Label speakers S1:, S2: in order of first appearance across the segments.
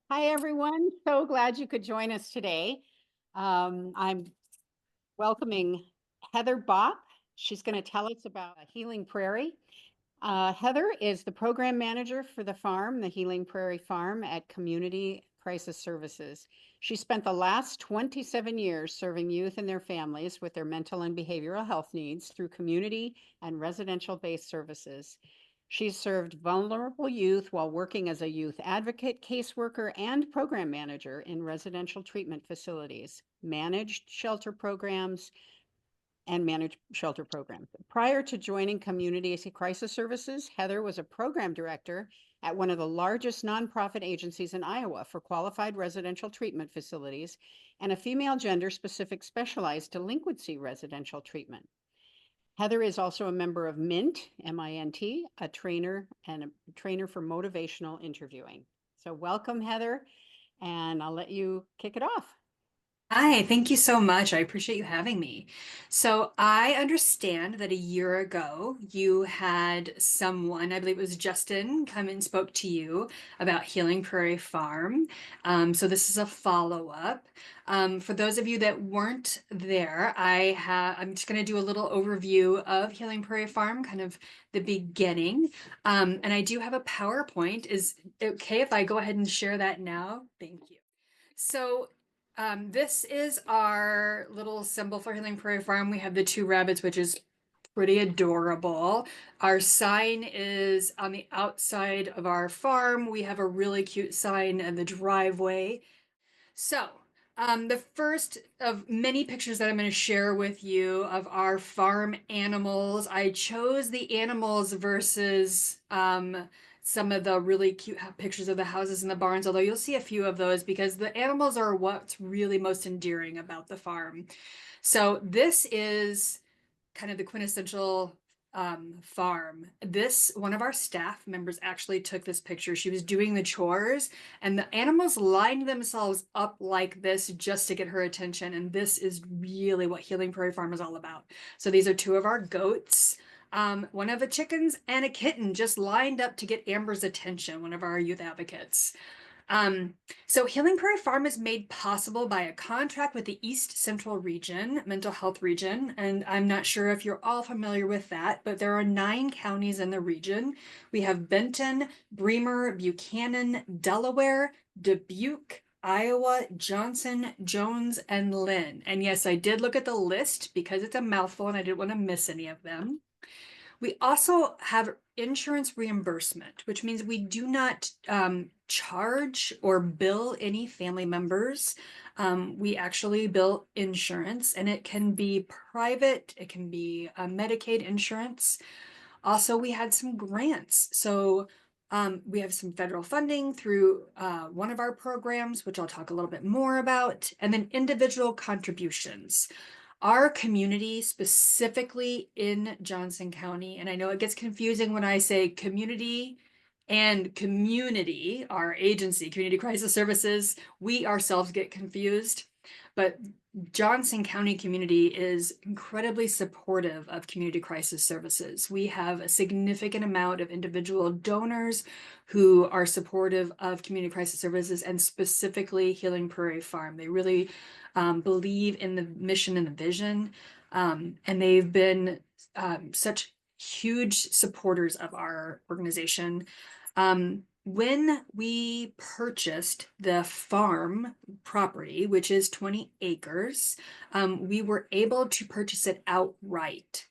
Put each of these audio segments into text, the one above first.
S1: Hi, everyone. So glad you could join us today. I'm welcoming Heather Bopp. She's going to tell us about Healing Prairie. Heather is the program manager for the farm, the Healing Prairie Farm at Community Crisis Services. She spent the last 27 years serving youth and their families with their mental and behavioral health needs through community and residential-based services. She's served vulnerable youth while working as a youth advocate, caseworker, and program manager in residential treatment facilities, managed shelter programs. Prior to joining Community Crisis Services, Heather was a program director at one of the largest nonprofit agencies in Iowa for qualified residential treatment facilities and a female gender-specific specialized delinquency residential treatment. Heather is also a member of MINT, M-I-N-T, a trainer for motivational interviewing. So welcome, Heather, and I'll let you kick it off.
S2: Hi, thank you so much. I appreciate you having me. So I understand that a year ago you had someone, I believe it was Justin, come and spoke to you about Healing Prairie Farm. So this is a follow-up. For those of you that weren't there, I'm just going to do a little overview of Healing Prairie Farm, kind of the beginning. And I do have a PowerPoint. Is it okay if I go ahead and share that now? Thank you. So this is our little symbol for Healing Prairie Farm. We have the two rabbits, which is pretty adorable. Our sign is on the outside of our farm. We have a really cute sign in the driveway. So, the first of many pictures that I'm going to share with you of our farm animals, I chose the animals versus some of the really cute pictures of the houses and the barns, although you'll see a few of those because the animals are what's really most endearing about the farm. So this is kind of the quintessential farm. One of our staff members actually took this picture. She was doing the chores and the animals lined themselves up like this just to get her attention. And this is really what Healing Prairie Farm is all about. So these are two of our goats. One of the chickens and a kitten just lined up to get Amber's attention, one of our youth advocates. Um, so Healing Prairie Farm is made possible by a contract with the East Central Region, Mental Health Region, and I'm not sure if you're all familiar with that, but there are 9 counties in the region. We have Benton, Bremer, Buchanan, Delaware, Dubuque, Iowa, Johnson, Jones, and Lynn. And yes, I did look at the list because it's a mouthful and I didn't want to miss any of them. We also have insurance reimbursement, which means we do not charge or bill any family members. We actually bill insurance, and it can be private, it can be Medicaid insurance. Also, we had some grants. So we have some federal funding through one of our programs, which I'll talk a little bit more about, and then individual contributions. Our community, specifically in Johnson County, and I know it gets confusing when I say community and community, our agency, Community Crisis Services, we ourselves get confused. But Johnson County community is incredibly supportive of community crisis services. We have a significant amount of individual donors who are supportive of community crisis services and specifically Healing Prairie Farm. They really believe in the mission and the vision, and they've been such huge supporters of our organization. When we purchased the farm property, which is 20 acres, we were able to purchase it outright.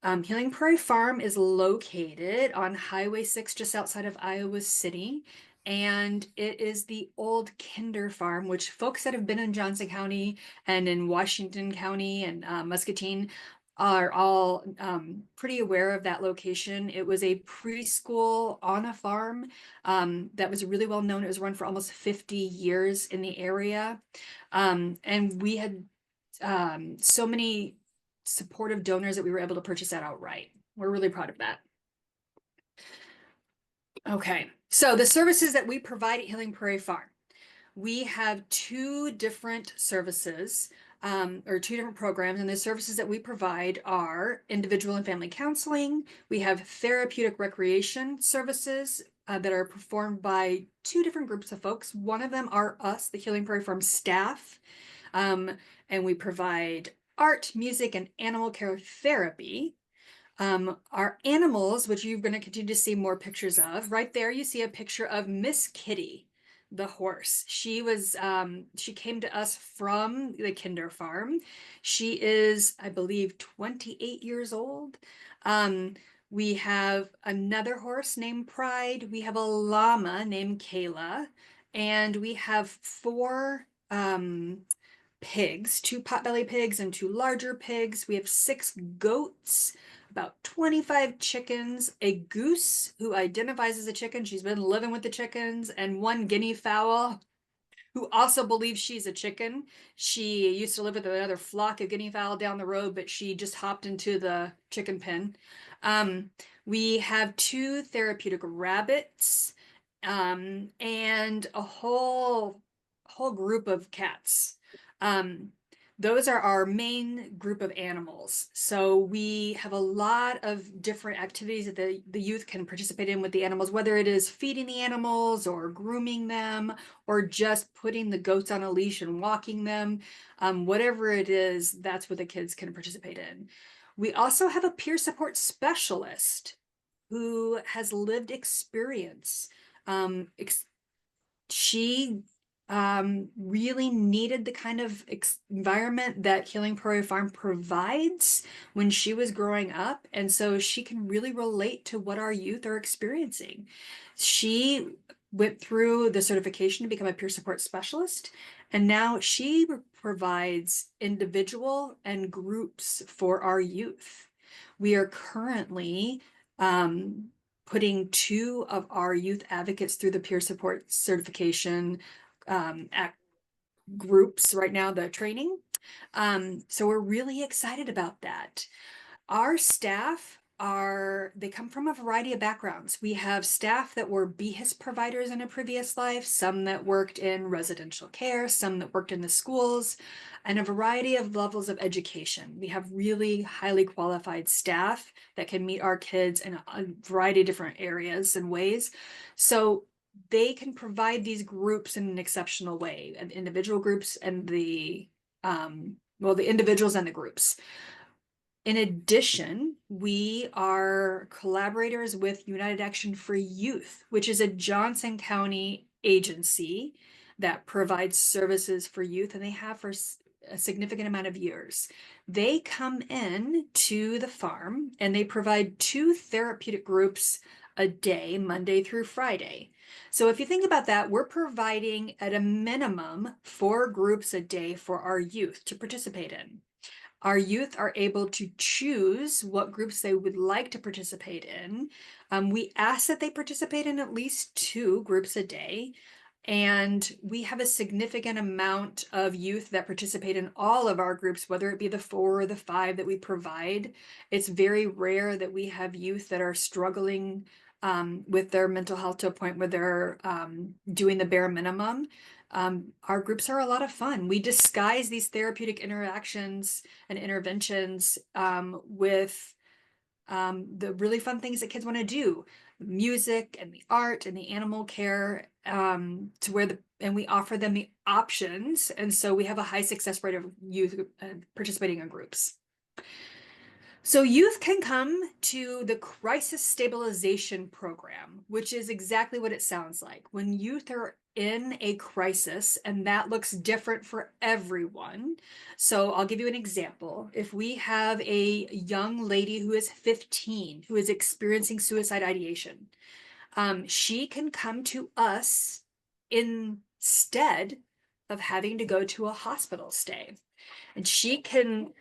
S2: Healing Prairie Farm is located on Highway 6 just outside of Iowa City. And it is the old Kinder Farm, which folks that have been in Johnson County and in Washington County and Muscatine are all pretty aware of that location. It was a preschool on a farm that was really well known. It was run for almost 50 years in the area. And we had so many supportive donors that we were able to purchase that outright. We're really proud of that. Okay, so the services that we provide at Healing Prairie Farm. We have two different services or two different programs, and the services that we provide are individual and family counseling. We have therapeutic recreation services, that are performed by two different groups of folks. One of them are us, the Healing Prairie Farm staff, um, and we provide art, music, and animal care therapy. Our animals, which you're going to continue to see more pictures of, right there you see a picture of Miss Kitty, the horse. She came to us from the Kinder Farm. She is, I believe, 28 years old. Um, we have another horse named Pride. We have a llama named Kayla, and we have four pigs, two potbelly pigs and two larger pigs. We have 6 goats, about 25 chickens, a goose who identifies as a chicken. She's been living with the chickens, and one guinea fowl who also believes she's a chicken. She used to live with another flock of guinea fowl down the road, but she just hopped into the chicken pen. Um, we have 2 therapeutic rabbits, and a whole group of cats. Um, those are our main group of animals. So we have a lot of different activities that the youth can participate in with the animals, whether it is feeding the animals or grooming them or just putting the goats on a leash and walking them. Whatever it is, that's what the kids can participate in. We also have a peer support specialist who has lived experience. Um, she really needed the kind of environment that Healing Prairie Farm provides when she was growing up. And so she can really relate to what our youth are experiencing. She went through the certification to become a peer support specialist, and now she provides individual and groups for our youth. We are currently putting 2 of our youth advocates through the peer support certification at groups right now, the training. So we're really excited about that. Our staff they come from a variety of backgrounds. We have staff that were BHIS providers in a previous life, some that worked in residential care, some that worked in the schools, and a variety of levels of education. We have really highly qualified staff that can meet our kids in a variety of different areas and ways. So they can provide these groups in an exceptional way, and individual groups and the individuals and the groups. In addition, we are collaborators with United Action for Youth, which is a Johnson County agency that provides services for youth, and they have for a significant amount of years. They come in to the farm and they provide 2 therapeutic groups a day, Monday through Friday. So if you think about that, we're providing at a minimum 4 groups a day for our youth to participate in. Our youth are able to choose what groups they would like to participate in. We ask that they participate in at least 2 groups a day. And we have a significant amount of youth that participate in all of our groups, whether it be the 4 or the 5 that we provide. It's very rare that we have youth that are struggling with their mental health to a point where they're doing the bare minimum. Our groups are a lot of fun. We disguise these therapeutic interactions and interventions with the really fun things that kids want to do, music and the art and the animal care, and we offer them the options. And so we have a high success rate of youth participating in groups. So youth can come to the crisis stabilization program, which is exactly what it sounds like. When youth are in a crisis, and that looks different for everyone. So I'll give you an example. If we have a young lady who is 15, who is experiencing suicide ideation, she can come to us instead of having to go to a hospital stay. And she can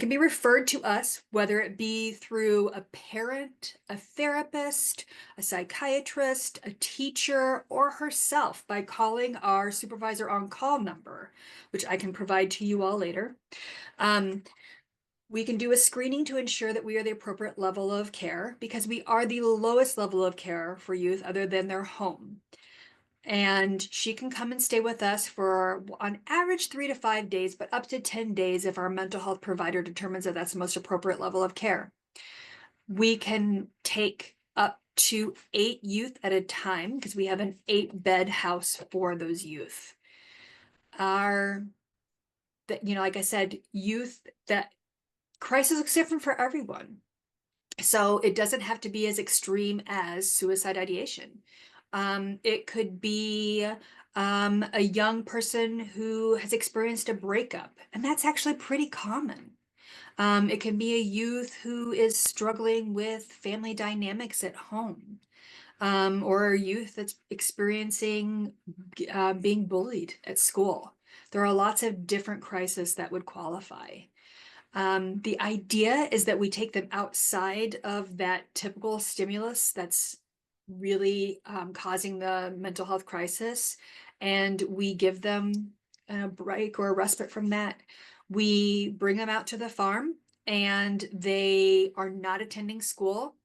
S2: be referred to us, whether it be through a parent, a therapist, a psychiatrist, a teacher, or herself by calling our supervisor on call number, which I can provide to you all later. We can do a screening to ensure that we are the appropriate level of care, because we are the lowest level of care for youth other than their home. And she can come and stay with us for on average 3 to 5 days, but up to 10 days if our mental health provider determines that that's the most appropriate level of care. We can take up to 8 youth at a time because we have an 8-bed house for those youth. Our, like I said, youth, that crisis looks different for everyone. So it doesn't have to be as extreme as suicide ideation. It could be a young person who has experienced a breakup, and that's actually pretty common. It can be a youth who is struggling with family dynamics at home, or a youth that's experiencing being bullied at school. There are lots of different crises that would qualify. The idea is that we take them outside of that typical stimulus that's really causing the mental health crisis, and we give them a break or a respite from that. We bring them out to the farm, and they are not attending school.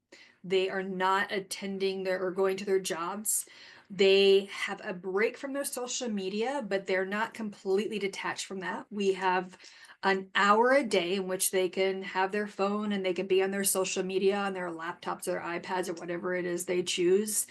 S2: They are not attending their or going to their jobs. They have a break from their social media, but they're not completely detached from that. We have an hour a day in which they can have their phone and they can be on their social media, on their laptops or iPads or whatever it is they choose.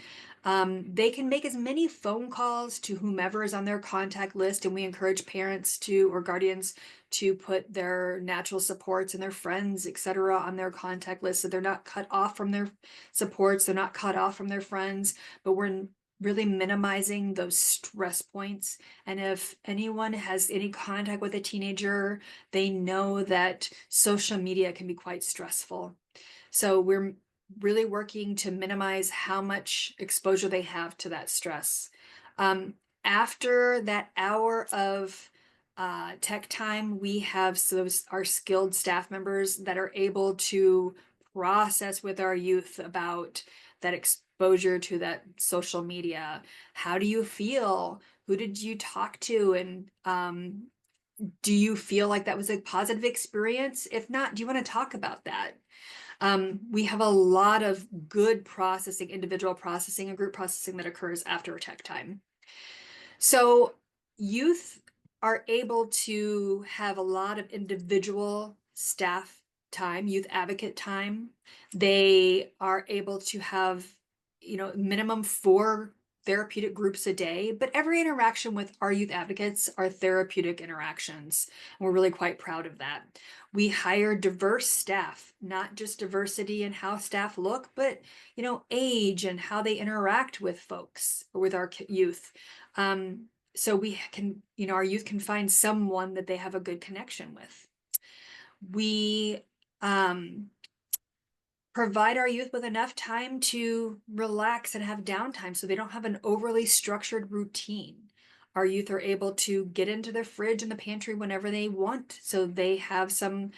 S2: They can make as many phone calls to whomever is on their contact list, and we encourage parents to or guardians to put their natural supports and their friends, etc., on their contact list so they're not cut off from their supports, they're not cut off from their friends, but we're really minimizing those stress points. And if anyone has any contact with a teenager, they know that social media can be quite stressful. So we're really working to minimize how much exposure they have to that stress. After that hour of tech time, we have our skilled staff members that are able to process with our youth about that exposure to that social media. How do you feel? Who did you talk to? And do you feel like that was a positive experience? If not, do you want to talk about that? We have a lot of good processing, individual processing and group processing that occurs after tech time. So youth are able to have a lot of individual staff time, youth advocate time. They are able to have, minimum 4 therapeutic groups a day, but every interaction with our youth advocates are therapeutic interactions. And we're really quite proud of that. We hire diverse staff, not just diversity in how staff look, but, age and how they interact with folks or with our youth. So we can, our youth can find someone that they have a good connection with. We provide our youth with enough time to relax and have downtime so they don't have an overly structured routine. Our youth are able to get into the fridge and the pantry whenever they want, so they have some,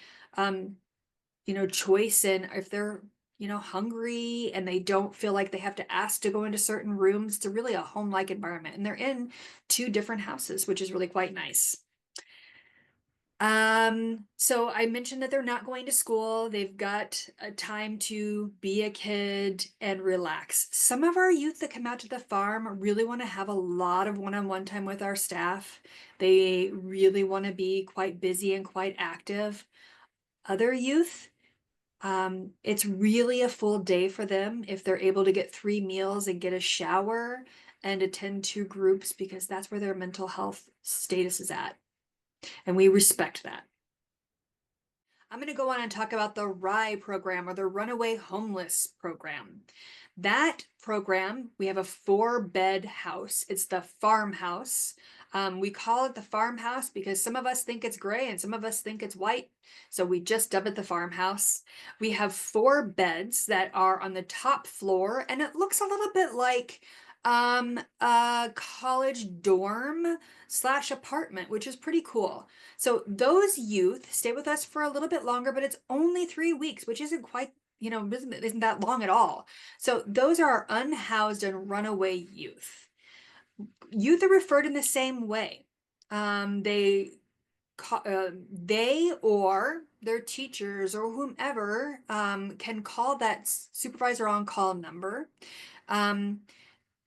S2: choice in if they're, hungry and they don't feel like they have to ask to go into certain rooms. It's really a home-like environment, and they're in 2 different houses, which is really quite nice. So I mentioned that they're not going to school. They've got a time to be a kid and relax. Some of our youth that come out to the farm really want to have a lot of one-on-one time with our staff. They really want to be quite busy and quite active. Other youth, it's really a full day for them if they're able to get 3 meals and get a shower and attend 2 groups, because that's where their mental health status is at. And we respect that. I'm going to go on and talk about the RIE program, or the Runaway Homeless program. That program, we have a 4-bed house. It's the farmhouse. We call it the farmhouse because some of us think it's gray and some of us think it's white. So we just dub it the farmhouse. We have 4 beds that are on the top floor, and it looks a little bit like a college dorm / apartment, which is pretty cool. So those youth stay with us for a little bit longer, but it's only 3 weeks, which isn't quite, isn't that long at all. So those are our unhoused and runaway youth. Youth are referred in the same way. They or their teachers or whomever can call that supervisor on call number.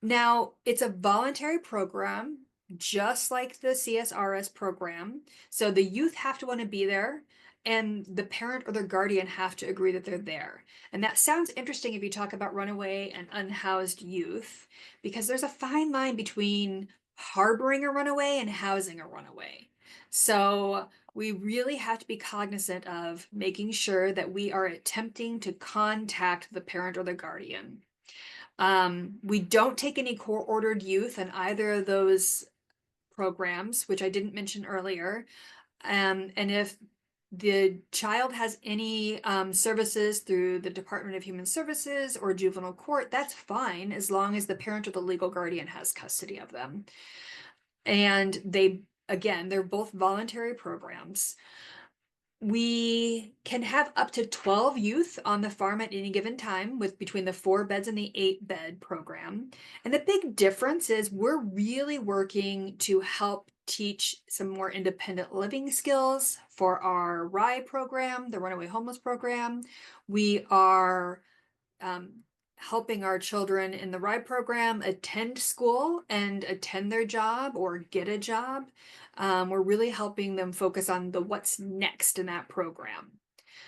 S2: Now, it's a voluntary program, just like the CSRS program. So the youth have to want to be there. and the parent or their guardian have to agree that they're there. And that sounds interesting if you talk about runaway and unhoused youth, because there's a fine line between harboring a runaway and housing a runaway. So we really have to be cognizant of making sure that we are attempting to contact the parent or the guardian. We don't take any court-ordered youth in either of those programs, which I didn't mention earlier. And if the child has any services through the Department of Human Services or juvenile court, that's fine as long as the parent or the legal guardian has custody of them. And again, they're both voluntary programs. We can have up to 12 youth on the farm at any given time with between the 4 beds and the 8-bed program. And the big difference is we're really working to help teach some more independent living skills for our RIE program, the Runaway Homeless program. We are helping our children in the RIE program attend school and attend their job or get a job. We're really helping them focus on the what's next in that program.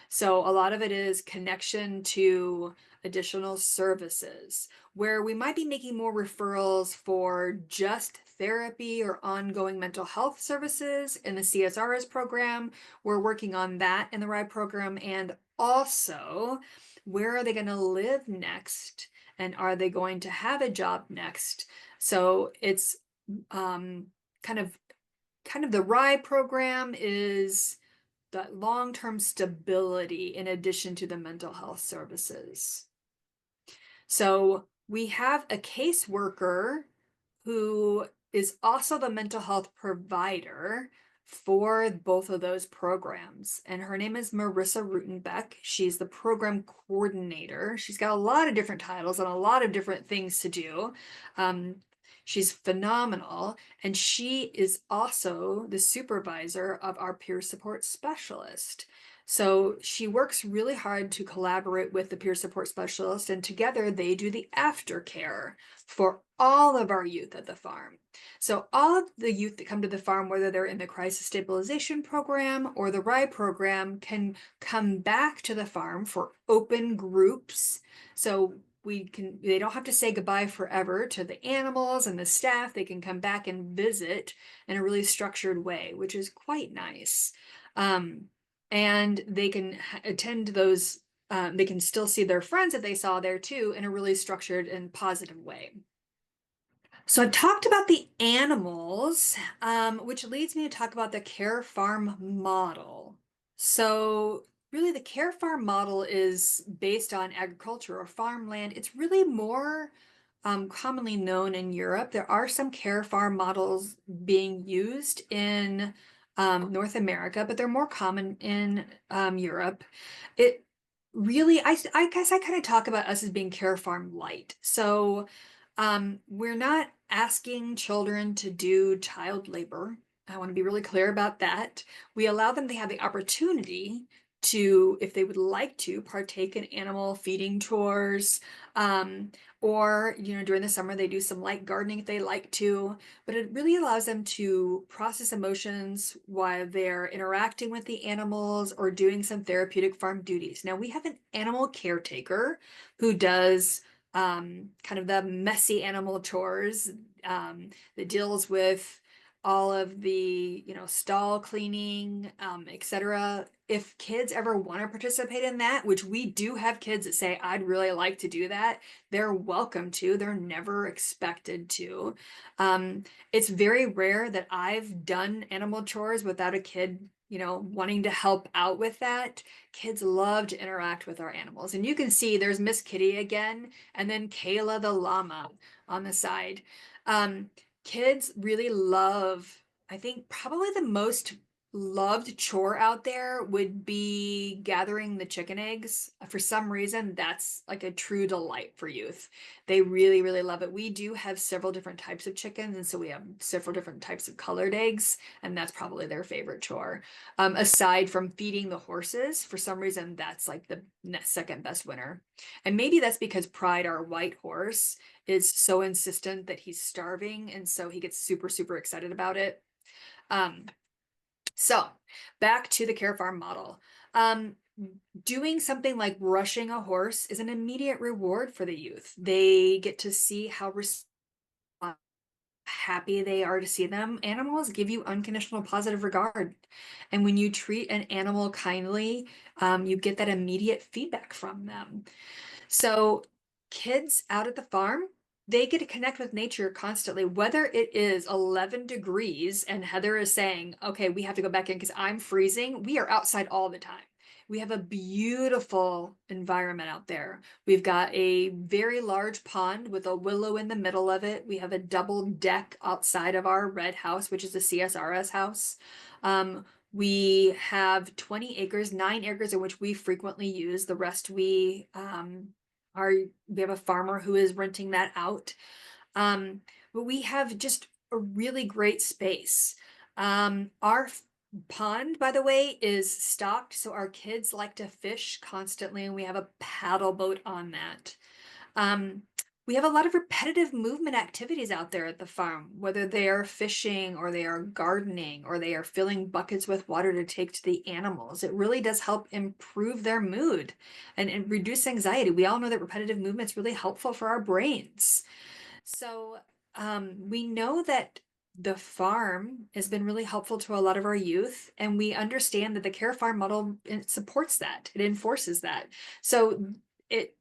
S2: So a lot of it is connection to additional services where we might be making more referrals for just therapy or ongoing mental health services in the CSRS program. We're working on that in the RIE program, and also where are they going to live next and are they going to have a job next? So it's kind of the RIE program is that long-term stability in addition to the mental health services. So we have a caseworker who is also the mental health provider for both of those programs. And her name is Marissa Rutenbeck. She's the program coordinator. She's got a lot of different titles and a lot of different things to do. She's phenomenal, and she is also the supervisor of our peer support specialist. So she works really hard to collaborate with the peer support specialist, and together they do the aftercare for all of our youth at the farm. So all of the youth that come to the farm, whether they're in the crisis stabilization program or the RIE program, can come back to the farm for open groups. So they don't have to say goodbye forever to the animals and the staff. They can come back and visit in a really structured way, which is quite nice. And they can attend those, they can still see their friends that they saw there too in a really structured and positive way. So I've talked about the animals, which leads me to talk about the care farm model. So really the care farm model is based on agriculture or farmland. It's really more commonly known in Europe. There are some care farm models being used in North America, but they're more common in Europe. It really, I guess I kind of talk about us as being care farm light. So we're not asking children to do child labor. I want to be really clear about that. We allow them to have the opportunity to, if they would like to, partake in animal feeding chores, or during the summer they do some light gardening if they like to. But it really allows them to process emotions while they're interacting with the animals or doing some therapeutic farm duties. Now we have an animal caretaker who does kind of the messy animal chores, that deals with all of the stall cleaning, etc. If kids ever want to participate in that, which we do have kids that say I'd really like to do that, they're welcome to. They're never expected to. It's very rare that I've done animal chores without a kid wanting to help out with that. Kids love to interact with our animals. And you can see there's Miss Kitty again, and then Kayla the llama on the side. Kids really love, I think probably the most loved chore out there would be gathering the chicken eggs. For some reason, that's like a true delight for youth. They really, really love it. We do have several different types of chickens, and so we have several different types of colored eggs, and that's probably their favorite chore. Aside from feeding the horses, for some reason, that's like the second best winner. And maybe that's because Pride, our white horse, is so insistent that he's starving, and so he gets super, super excited about it. So back to the care farm model. Um, Doing something like brushing a horse is an immediate reward for the youth. They get to see how happy they are to see them. Animals give you unconditional positive regard. And when you treat an animal kindly, you get that immediate feedback from them. So kids out at the farm, they get to connect with nature constantly, whether it is 11 degrees and Heather is saying, okay, we have to go back in because I'm freezing. We are outside all the time. We have a beautiful environment out there. We've got a very large pond with a willow in the middle of it. We have a double deck outside of our red house, which is a CSRS house. We have 20 acres, 9 acres in which we frequently use. The rest we have a farmer who is renting that out. But we have just a really great space. Our pond, by the way, is stocked, so our kids like to fish constantly, and we have a paddle boat on that. Um, we have a lot of repetitive movement activities out there at the farm, whether they are fishing or they are gardening or they are filling buckets with water to take to the animals. It really does help improve their mood and reduce anxiety. We all know that repetitive movement is really helpful for our brains. So we know that the farm has been really helpful to a lot of our youth, and we understand that the care farm model supports that, it enforces that. So it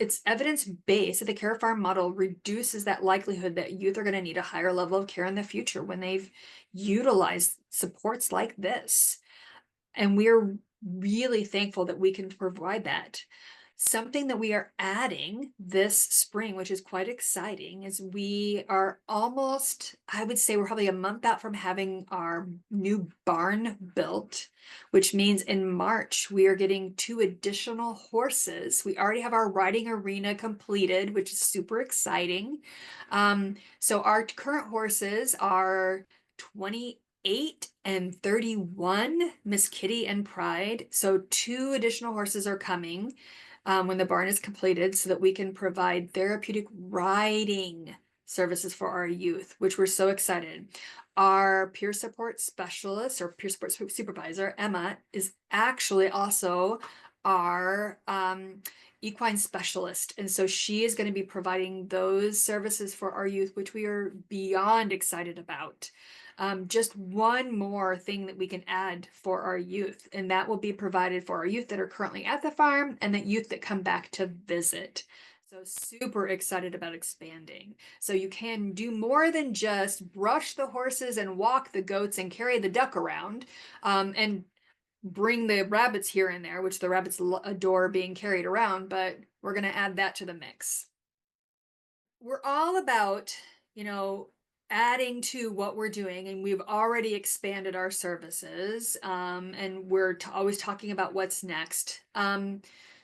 S2: it's evidence-based that the care farm model reduces that likelihood that youth are going to need a higher level of care in the future when they've utilized supports like this. And we're really thankful that we can provide that. Something that we are adding this spring, which is quite exciting, is we are almost, I would say we're probably a month out from having our new barn built, which means in March we are getting 2 additional horses. We already have our riding arena completed, which is super exciting. So our current horses are 28 and 31, Miss Kitty and Pride. So 2 additional horses are coming when the barn is completed so that we can provide therapeutic riding services for our youth, which we're so excited. Our peer support specialist or peer support supervisor, Emma, is actually also our equine specialist. And so she is going to be providing those services for our youth, which we are beyond excited about. Just one more thing that we can add for our youth, and that will be provided for our youth that are currently at the farm and the youth that come back to visit. So super excited about expanding. So you can do more than just brush the horses and walk the goats and carry the duck around, and bring the rabbits here and there, which the rabbits adore being carried around, but we're going to add that to the mix. We're all about, you know, adding to what we're doing, and we've already expanded our services, and we're always talking about what's next.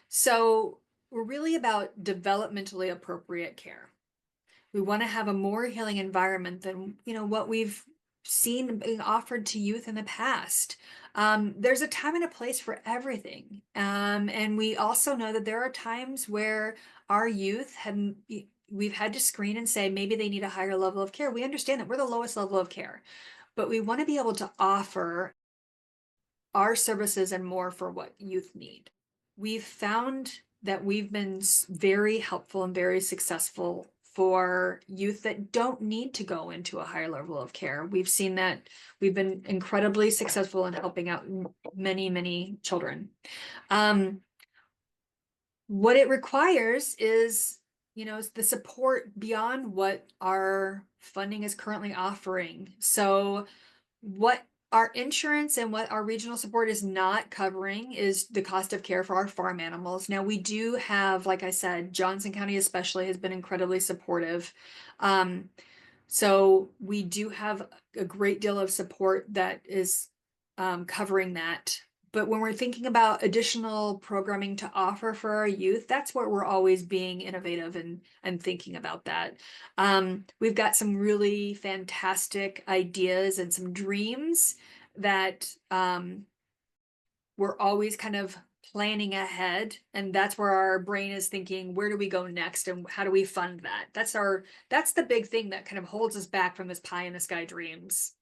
S2: So we're really about developmentally appropriate care. We want to have a more healing environment than, what we've seen being offered to youth in the past. There's a time and a place for everything. And we also know that there are times where our youth have, we've had to screen and say maybe they need a higher level of care. We understand that we're the lowest level of care, but we want to be able to offer our services and more for what youth need. We've found that we've been very helpful and very successful for youth that don't need to go into a higher level of care. We've seen that we've been incredibly successful in helping out many, many children. What it requires is, the support beyond what our funding is currently offering. So what our insurance and what our regional support is not covering is the cost of care for our farm animals. Now, we do have, like I said, Johnson County especially has been incredibly supportive. So we do have a great deal of support that is covering that. But when we're thinking about additional programming to offer for our youth, that's where we're always being innovative and thinking about that. We've got some really fantastic ideas and some dreams that we're always kind of planning ahead, and that's where our brain is thinking, where do we go next and how do we fund that? That's the big thing that kind of holds us back from this pie in the sky dreams.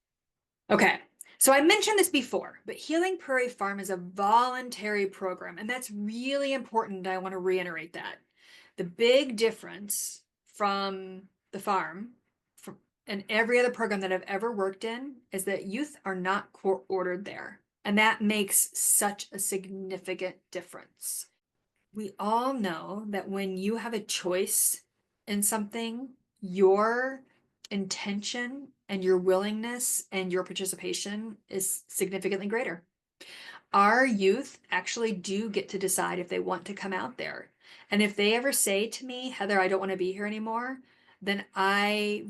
S2: Okay, So I mentioned this before, but Healing Prairie Farm is a voluntary program, and that's really important. I want to reiterate that. The big difference from the farm from, and every other program that I've ever worked in is that youth are not court ordered there. And that makes such a significant difference. We all know that when you have a choice in something, your intention and your willingness and your participation is significantly greater. Our youth actually do get to decide if they want to come out there. And if they ever say to me, Heather, I don't want to be here anymore, then my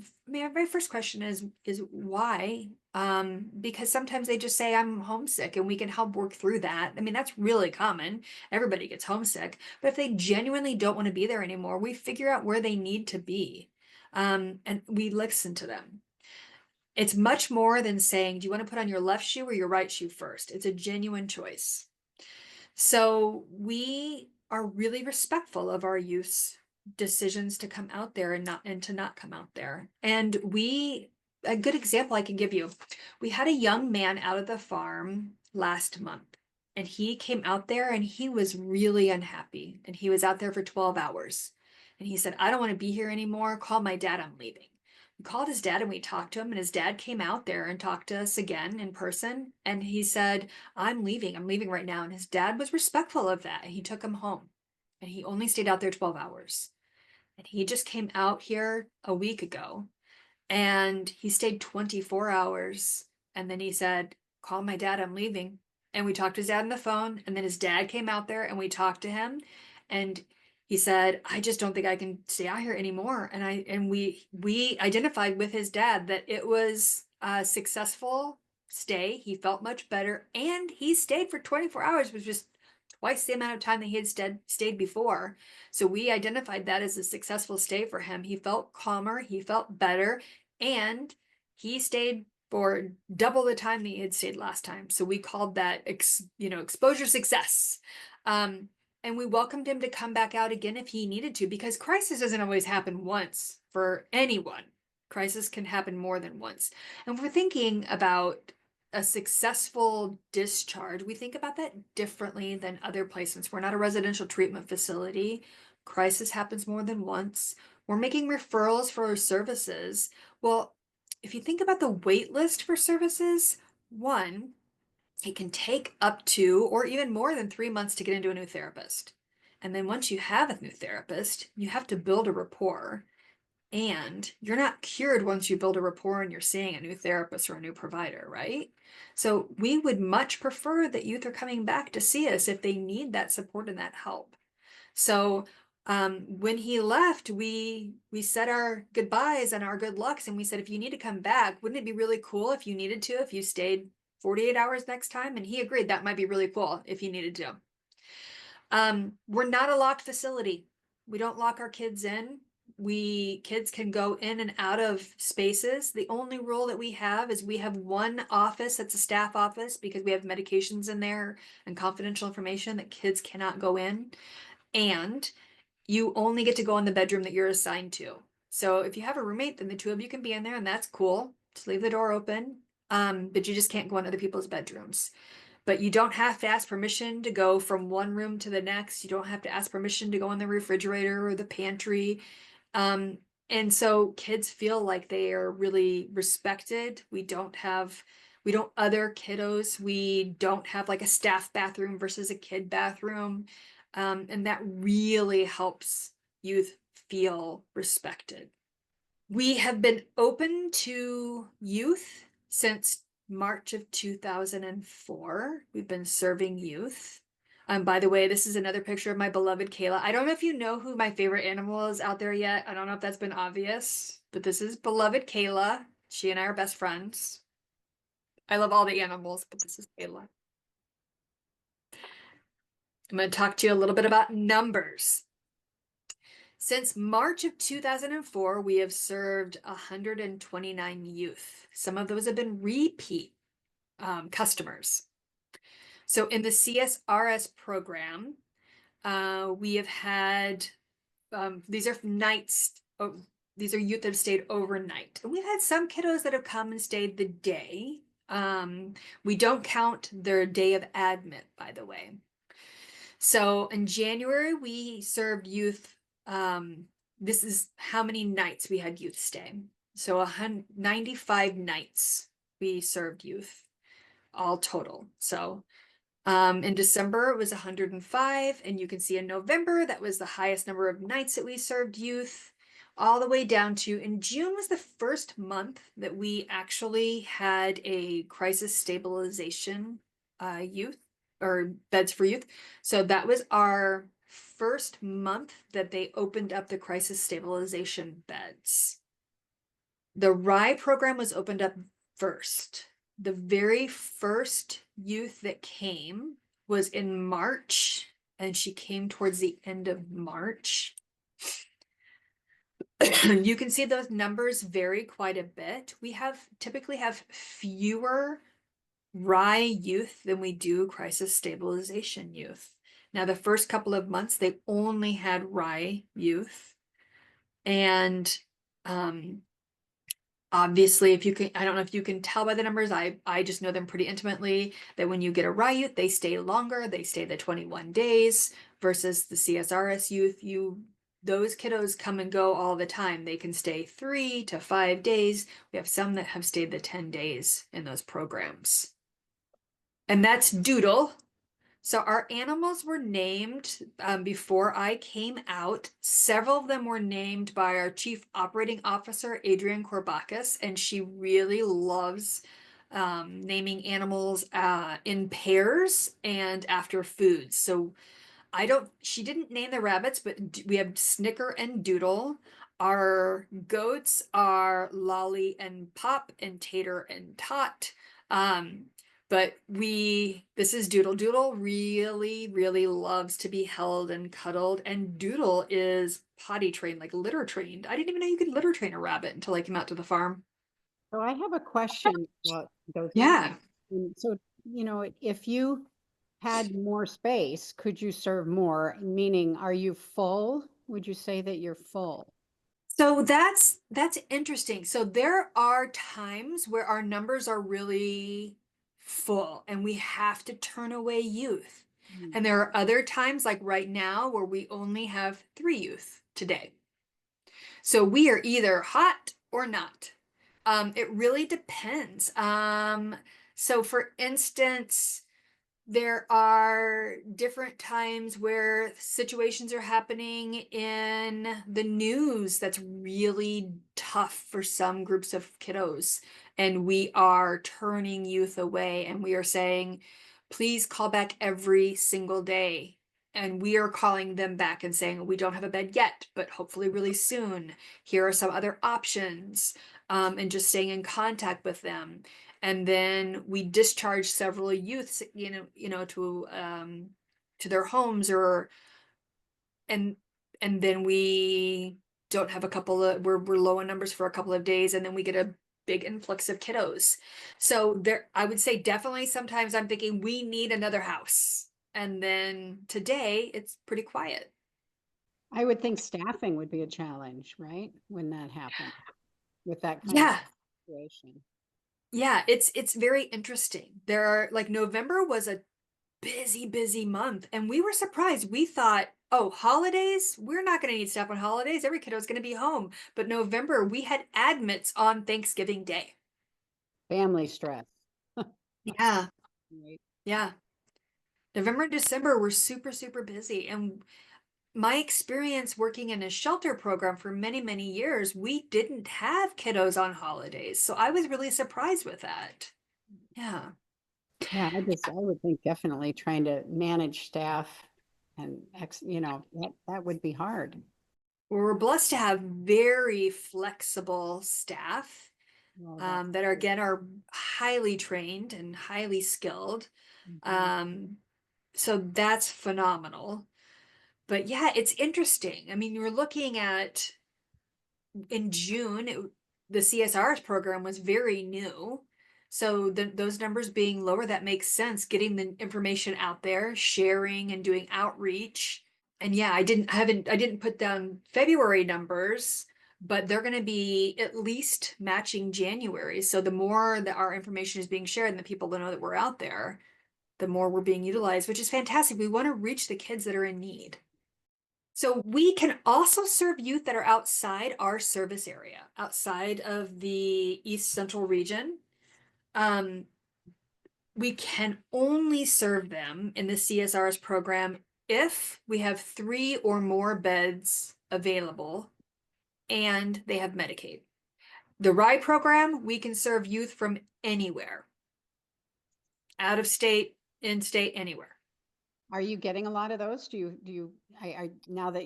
S2: first question is why? Because sometimes they just say I'm homesick and we can help work through that. I mean, that's really common. Everybody gets homesick. But if they genuinely don't want to be there anymore, we figure out where they need to be. And we listen to them. It's much more than saying, do you want to put on your left shoe or your right shoe first? It's a genuine choice. So we are really respectful of our youth's decisions to come out there and to not come out there. And a good example I can give you, we had a young man out at the farm last month, and he came out there and he was really unhappy. And he was out there for 12 hours. And he said, I don't want to be here anymore. Call my dad, I'm leaving. We called his dad and we talked to him, and his dad came out there and talked to us again in person. And he said, I'm leaving. I'm leaving right now. And his dad was respectful of that. He took him home, and he only stayed out there 12 hours. And he just came out here a week ago, and he stayed 24 hours. And then he said, call my dad, I'm leaving. And we talked to his dad on the phone. And then his dad came out there and we talked to him. And he said, I just don't think I can stay out here anymore. And we identified with his dad that it was a successful stay. He felt much better. And he stayed for 24 hours, which was twice the amount of time that he had stayed before. So we identified that as a successful stay for him. He felt calmer, he felt better, and he stayed for double the time that he had stayed last time. So we called that exposure success. And we welcomed him to come back out again if he needed to, because crisis doesn't always happen once for anyone. Crisis can happen more than once. And we're thinking about a successful discharge, we think about that differently than other placements. We're not a residential treatment facility. Crisis happens more than once. We're making referrals for our services. Well, if you think about the wait list for services, one, it can take up to or even more than 3 months to get into a new therapist. And then once you have a new therapist, you have to build a rapport. And you're not cured once you build a rapport and you're seeing a new therapist or a new provider, right? So we would much prefer that youth are coming back to see us if they need that support and that help. So when he left, we said our goodbyes and our good lucks, and we said, if you need to come back, wouldn't it be really cool if you needed to, if you stayed 48 hours next time? And he agreed that might be really cool if he needed to. We're not a locked facility. We don't lock our kids in. Kids can go in and out of spaces. The only rule that we have is we have one office that's a staff office, because we have medications in there and confidential information that kids cannot go in. And you only get to go in the bedroom that you're assigned to. So if you have a roommate, then the two of you can be in there, and that's cool. Just leave the door open. But you just can't go in other people's bedrooms. But you don't have to ask permission to go from one room to the next. You don't have to ask permission to go in the refrigerator or the pantry. And so kids feel like they are really respected. We don't other kiddos. We don't have like a staff bathroom versus a kid bathroom. And that really helps youth feel respected. We have been open to youth since March of 2004. We've been serving youth. By the way, this is another picture of my beloved Kayla. I don't know if you know who my favorite animal is out there yet. I don't know if that's been obvious, but this is beloved Kayla. She and I are best friends. I love all the animals, but this is Kayla. I'm going to talk to you a little bit about numbers. Since March of 2004, we have served 129 youth. Some of those have been repeat customers. So in the CSRS program, we have had, these are nights, these are youth that have stayed overnight. And we've had some kiddos that have come and stayed the day. We don't count their day of admit, by the way. So in January, we served youth. This is how many nights we had youth stay. So 95 nights we served youth all total. So in December, it was 105, and you can see in November, that was the highest number of nights that we served youth, all the way down to, in June was the first month that we actually had a crisis stabilization youth, or beds for youth. So that was our first month that they opened up the crisis stabilization beds. The RY program was opened up first. The very first youth that came was in March, and she came towards the end of March. You can see those numbers vary quite a bit. We typically have fewer RY youth than we do crisis stabilization youth. Now, the first couple of months, they only had RY youth. And obviously, if you can, I don't know if you can tell by the numbers, I just know them pretty intimately, that when you get a RY youth, they stay longer, they stay the 21 days versus the CSRS youth. Those kiddos come and go all the time. They can stay 3 to 5 days. We have some that have stayed the 10 days in those programs. And that's Doodle. So our animals were named before I came out. Several of them were named by our Chief Operating Officer, Adrienne Corbacus, and she really loves naming animals in pairs and after foods. So she didn't name the rabbits, but we have Snicker and Doodle. Our goats are Lolly and Pop and Tater and Tot. But this is Doodle. Doodle really, really loves to be held and cuddled. And Doodle is potty trained, like litter trained. I didn't even know you could litter train a rabbit until I came out to the farm.
S1: So I have a question about those animals.
S2: Yeah.
S1: So, if you had more space, could you serve more? Meaning, are you full? Would you say that you're full?
S2: So that's interesting. So there are times where our numbers are really full and we have to turn away youth.
S1: Mm.
S2: And there are other times, like right now, where we only have 3 youth today. So we are either hot or not. It really depends. So for instance, there are different times where situations are happening in the news that's really tough for some groups of kiddos. And we are turning youth away and we are saying, please call back every single day. And we are calling them back and saying, we don't have a bed yet, but hopefully really soon. Here are some other options. And just staying in contact with them. And then we discharge several youths, to their homes, and and then we don't have we're low on numbers for a couple of days, and then we get a big influx of kiddos. So I would say definitely sometimes I'm thinking we need another house. And then today it's pretty quiet.
S1: I would think staffing would be a challenge, right? When that happens with that kind of
S2: Yeah.
S1: situation.
S2: Yeah, it's very interesting. There are like November was a busy month. And we were surprised. We thought, oh, holidays, we're not going to need stuff on holidays. Every kiddo's going to be home. But November, we had admits on Thanksgiving Day.
S1: Family stress.
S2: Yeah,
S1: Right.
S2: yeah. November and December were super busy. And my experience working in a shelter program for many years, we didn't have kiddos on holidays. So I was really surprised with that. Yeah.
S1: Yeah, I would think definitely trying to manage staff and that would be hard.
S2: We're blessed to have very flexible staff
S1: Well, that's
S2: that are
S1: good.
S2: again are highly trained and highly skilled.
S1: Mhm.
S2: Um, so that's phenomenal. But yeah, it's interesting. I mean, you're looking at in June, the CSR's program was very new. So those numbers being lower, that makes sense. Getting the information out there, sharing and doing outreach. And yeah, I didn't put down February numbers, but they're going to be at least matching January. So the more that our information is being shared and the people that know that we're out there, the more we're being utilized, which is fantastic. We want to reach the kids that are in need. So we can also serve youth that are outside our service area, outside of the East Central region. Um, we can only serve them in the CSRS program if we have 3 or more beds available and they have Medicaid. The RIE program, we can serve youth from anywhere, out of state, in state, anywhere.
S1: Are you getting a lot of those? Now that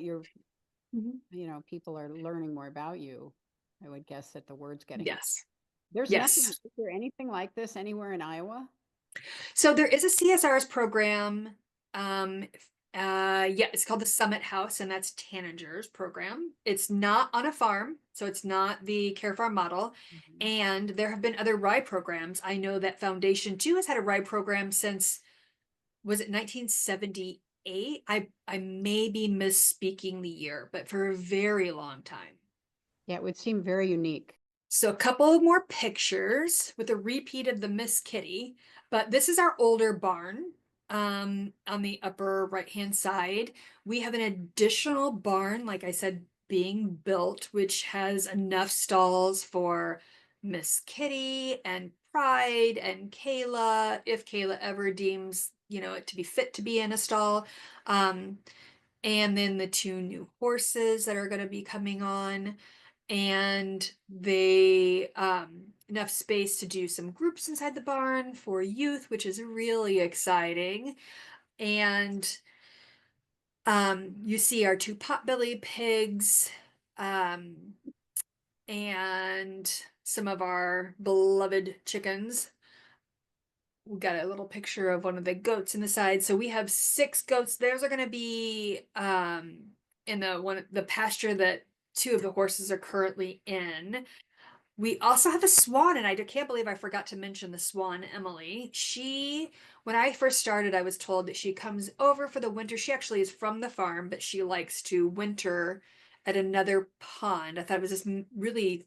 S2: Mhm.
S1: people are learning more about you, I would guess that the word's getting out.
S2: Yes.
S1: Is
S2: Yes.
S1: there anything like this anywhere in Iowa?
S2: So there is a CSRS program. Um, yeah, it's called the Summit House, and that's Tanager's program. It's not on a farm, so it's not the Care Farm model.
S1: Mhm.
S2: And there have been other RIE programs. I know that Foundation 2 has had a RIE program since, was it 1978? I may be misspeaking the year, but for a very long time.
S1: Yeah, it would seem very unique.
S2: So a couple of more pictures with a repeat of the Miss Kitty, but this is our older barn. On the upper right-hand side, we have an additional barn, like I said, being built, which has enough stalls for Miss Kitty and Pride and Kayla, if Kayla ever deems, it to be fit to be in a stall. Um, and then the 2 new horses that are going to be coming on, and they enough space to do some groups inside the barn for youth, which is really exciting. And you see our 2 potbelly pigs, um, and some of our beloved chickens. We got a little picture of one of the goats in the side. So we have 6 goats. Those are going to be in the pasture that 2 of the horses are currently in. We also have a swan, and I can't believe I forgot to mention the swan, Emily. When I first started, I was told that she comes over for the winter. She actually is from the farm, but she likes to winter at another pond. I thought it was this really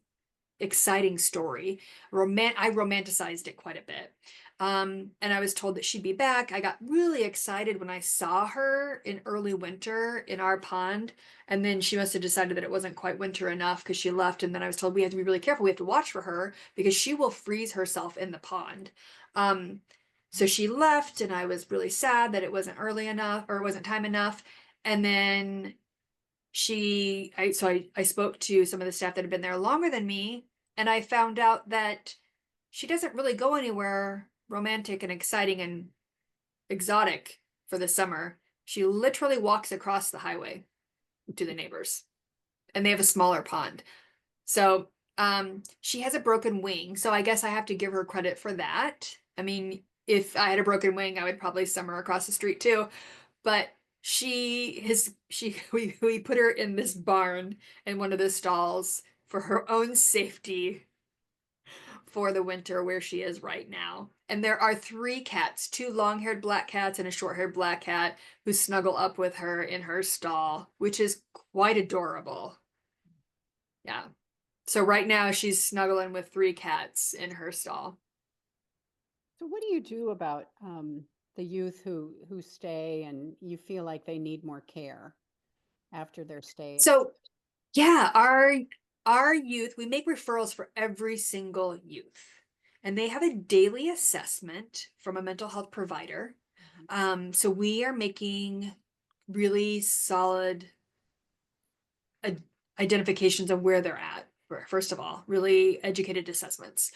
S2: exciting story. I romanticized it quite a bit. And I was told that she'd be back. I got really excited when I saw her in early winter in our pond. And then she must have decided that it wasn't quite winter enough because she left. And then I was told we have to be really careful. We have to watch for her because she will freeze herself in the pond. Um, so she left, and I was really sad that it wasn't early enough or it wasn't time enough. And then I spoke to some of the staff that had been there longer than me, and I found out that she doesn't really go anywhere romantic and exciting and exotic for the summer. She literally walks across the highway to the neighbors, and they have a smaller pond. So, she has a broken wing, so I guess I have to give her credit for that. I mean, if I had a broken wing, I would probably summer across the street too. But we put her in this barn in one of the stalls for her own safety for the winter where she is right now. And there are 3 cats, 2 long-haired black cats and a short-haired black cat who snuggle up with her in her stall, which is quite adorable. Yeah. So right now she's snuggling with 3 cats in her stall.
S1: So what do you do about the youth who stay and you feel like they need more care after their stay?
S2: So yeah, our youth, we make referrals for every single youth. And they have a daily assessment from a mental health provider.
S1: Mhm.
S2: So we are making really solid identifications of where they're at. First of all, really educated assessments.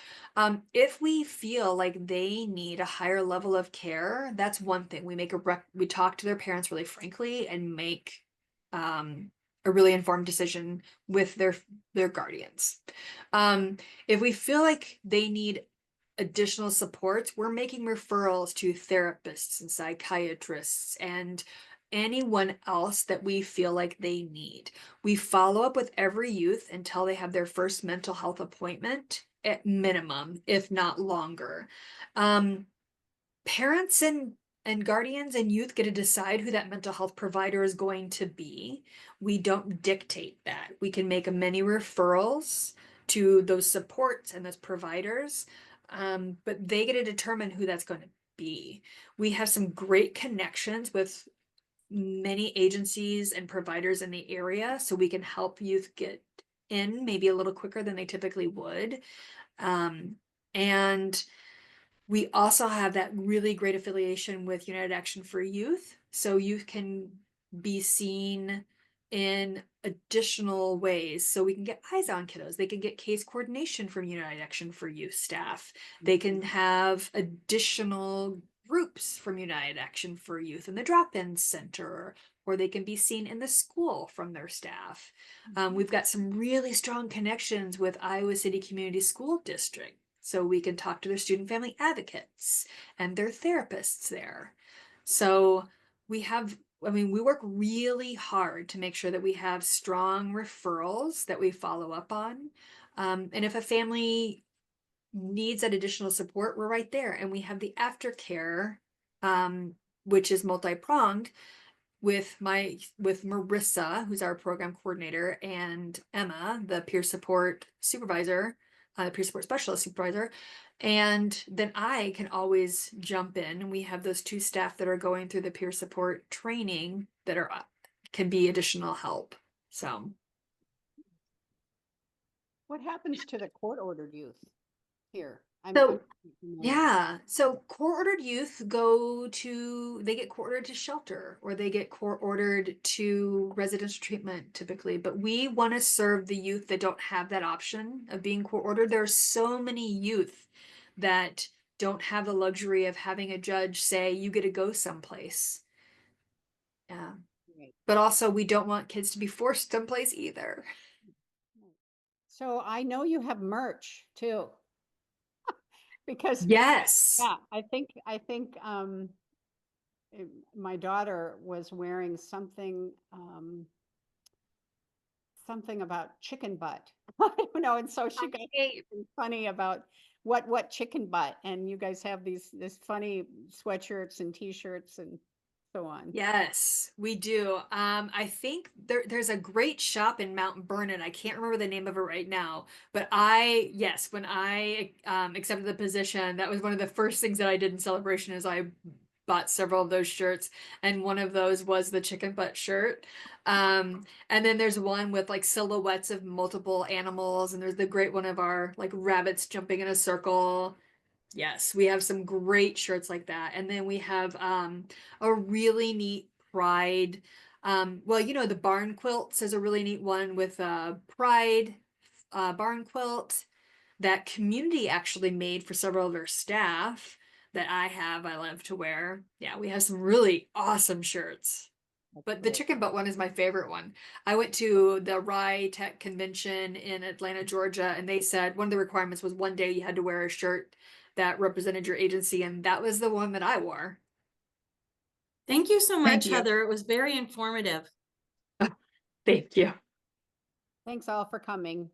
S2: If we feel like they need a higher level of care, that's one thing. We talk to their parents really frankly and make um, a really informed decision with their guardians. Um, if we feel like they need additional supports, we're making referrals to therapists and psychiatrists and anyone else that we feel like they need. We follow up with every youth until they have their first mental health appointment at minimum, if not longer. Um, Parents and And guardians and youth get to decide who that mental health provider is going to be. We don't dictate that. We can make many referrals to those supports and those providers, but they get to determine who that's going to be. We have some great connections with many agencies and providers in the area, so we can help youth get in maybe a little quicker than they typically would. And we also have that really great affiliation with United Action for Youth. So youth can be seen in additional ways. So we can get eyes on kiddos. They can get case coordination from United Action for Youth staff. They can have additional groups from United Action for Youth in the drop-in center, or they can be seen in the school from their staff. We've got some really strong connections with Iowa City Community School District. So we can talk to their student family advocates and their therapists there. So we have, I mean, we work really hard to make sure that we have strong referrals that we follow up on. And if a family needs that additional support, we're right there. And we have the aftercare, which is multi-pronged with Marissa, who's our program coordinator, and Emma, the peer support supervisor, peer support specialist supervisor. And then I can always jump in, and we have those two staff that are going through the peer support training that are can be additional help. So
S1: What happens to the court-ordered youth here?
S2: so
S1: Familiar.
S2: yeah, so court-ordered youth they get court-ordered to shelter, or they get court-ordered to residential treatment typically, but we want to serve the youth that don't have that option of being court-ordered. There are so many youth that don't have the luxury of having a judge say, you get to go someplace. Yeah.
S1: Right.
S2: But also we don't want kids to be forced someplace either.
S1: So I know you have merch too, because
S2: Yes.
S1: yeah, I think my daughter was wearing something about chicken butt. I don't know, and so she got
S2: Right.
S1: something funny about what chicken butt, and you guys have this funny sweatshirts and t-shirts and so on.
S2: Yes, we do. I think there's a great shop in Mount Vernon. I can't remember the name of it right now, but yes, when I accepted the position, that was one of the first things that I did in celebration is I bought several of those shirts, and one of those was the chicken butt shirt. And then there's one with like silhouettes of multiple animals, and there's the great one of our like rabbits jumping in a circle. Yes, we have some great shirts like that. And then we have a really neat pride. Well, the barn quilts is a really neat one with pride barn quilt that community actually made for several of their staff that I love to wear. Yeah, we have some really awesome shirts.
S1: That's
S2: But the
S1: great.
S2: chicken butt one is my favorite one. I went to the Rye Tech Convention in Atlanta, Georgia, and they said one of the requirements was one day you had to wear a shirt that represented your agency, and that was the one that I wore.
S3: Thank you so
S2: Thank
S3: much,
S2: you.
S3: Heather. It was very informative.
S2: Thank you.
S1: Thanks all for coming.